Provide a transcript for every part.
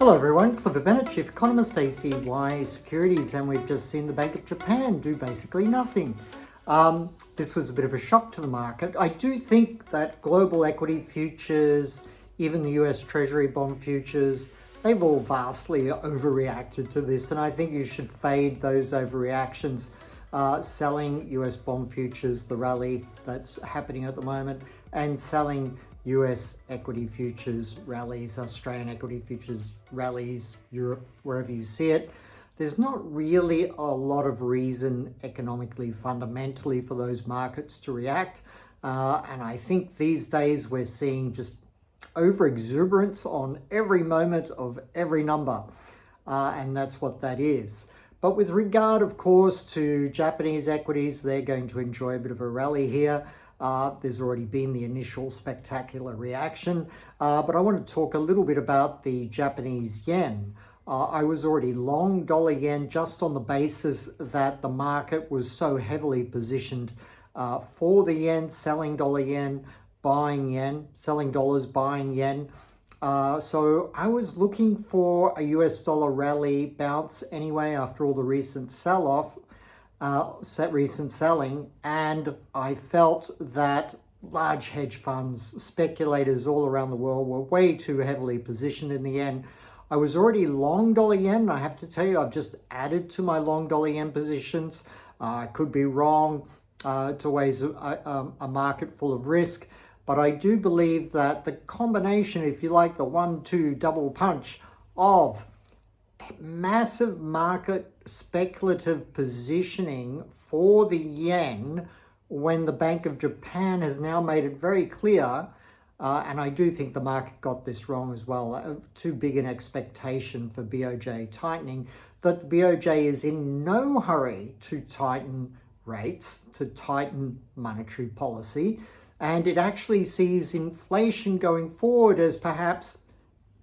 Hello everyone, Clifford Bennett, Chief Economist, ACY Securities, and we've just seen the Bank of Japan do basically nothing. This was a bit of a shock to the market. I do think that global equity futures, even the US Treasury bond futures, they've all vastly overreacted to this, and I think you should fade those overreactions. Selling US bond futures, the rally that's happening at the moment, and selling US equity futures rallies, Australian equity futures rallies, Europe, wherever you see it. There's not really a lot of reason economically, fundamentally for those markets to react. And I think these days we're seeing just over-exuberance on every moment of every number. And that's what that is. But with regard, of course, to Japanese equities, they're going to enjoy a bit of a rally here. There's already been the initial spectacular reaction, but I want to talk a little bit about the Japanese yen. I was already long dollar yen just on the basis that the market was so heavily positioned for the yen, selling dollar yen, buying yen, selling dollars, buying yen. So I was looking for a US dollar rally bounce anyway after all the recent sell-off. Recent selling, and I felt that large hedge funds, speculators all around the world were way too heavily positioned in the yen. I was already long dollar yen. I have to tell you, I've just added to my long dollar yen positions. I could be wrong. It's always a market full of risk, but I do believe that the combination, if you like, the 1-2 double punch of massive market speculative positioning for the yen when the Bank of Japan has now made it very clear, and I do think the market got this wrong as well, too big an expectation for BoJ tightening, that the BoJ is in no hurry to tighten rates, to tighten monetary policy, and it actually sees inflation going forward as perhaps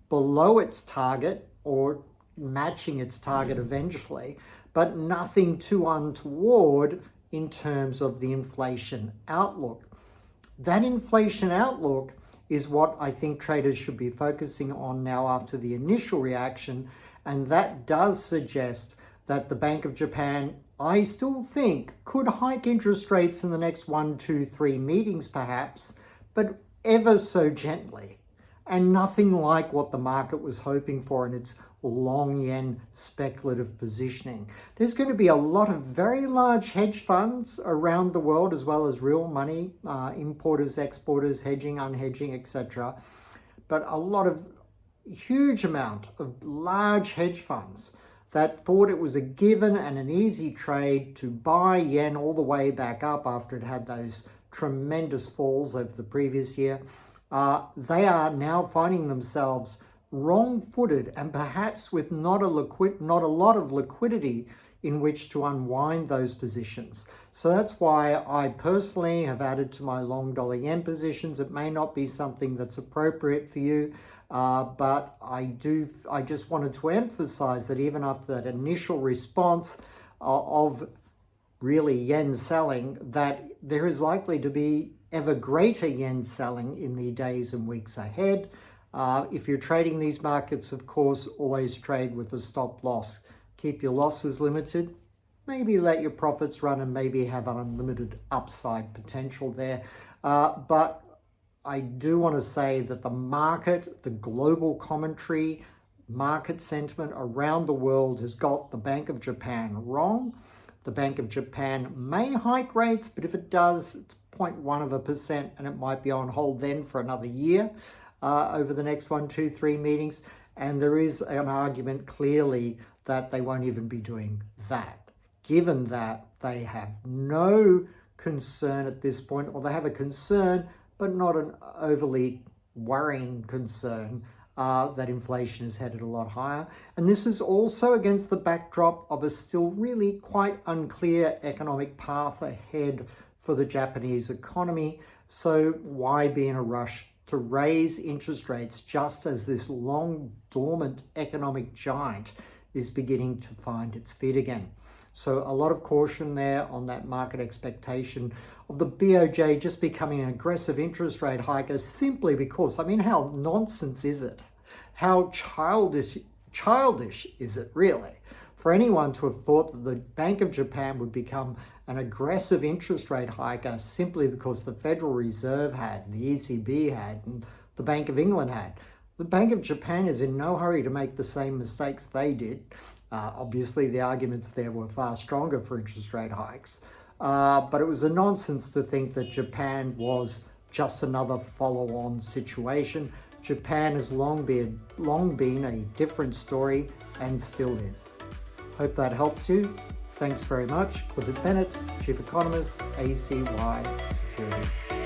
below its target or matching its target eventually, but nothing too untoward in terms of the inflation outlook. That inflation outlook is what I think traders should be focusing on now after the initial reaction, and that does suggest that the Bank of Japan, I still think, could hike interest rates in the next 1, 2, 3 meetings perhaps, but ever so gently, and nothing like what the market was hoping for in its long yen speculative positioning. There's going to be a lot of very large hedge funds around the world, as well as real money, importers, exporters, hedging, unhedging, etc. But a lot of huge amount of large hedge funds that thought it was a given and an easy trade to buy yen all the way back up after it had those tremendous falls over the previous year. They are now finding themselves wrong-footed and perhaps with not a lot of liquidity in which to unwind those positions. So that's why I personally have added to my long dollar yen positions. It may not be something that's appropriate for you, but I just wanted to emphasize that even after that initial response of really yen selling, that there is likely to be ever greater yen selling in the days and weeks ahead. If you're trading these markets, of course, always trade with a stop loss. Keep your losses limited. Maybe let your profits run and maybe have unlimited upside potential there. But I do want to say that the market, the global commentary, market sentiment around the world has got the Bank of Japan wrong. The Bank of Japan may hike rates, but if it does, it's 0.1% and it might be on hold then for another year. Over the next 1, 2, 3 meetings, and there is an argument clearly that they won't even be doing that, given that they have no concern at this point, or they have a concern, but not an overly worrying concern that inflation is headed a lot higher. And this is also against the backdrop of a still really quite unclear economic path ahead for the Japanese economy. So why be in a rush to raise interest rates just as this long dormant economic giant is beginning to find its feet again? So a lot of caution there on that market expectation of the BoJ just becoming an aggressive interest rate hiker simply because, I mean, how nonsense is it? How childish Childish, is it really? For anyone to have thought that the Bank of Japan would become an aggressive interest rate hiker simply because the Federal Reserve had, and the ECB had, and the Bank of England had. The Bank of Japan is in no hurry to make the same mistakes they did. Obviously, the arguments there were far stronger for interest rate hikes. But it was a nonsense to think that Japan was just another follow-on situation. Japan has long been a different story and still is. Hope that helps you. Thanks very much. Clifford Bennett, Chief Economist, ACY Securities.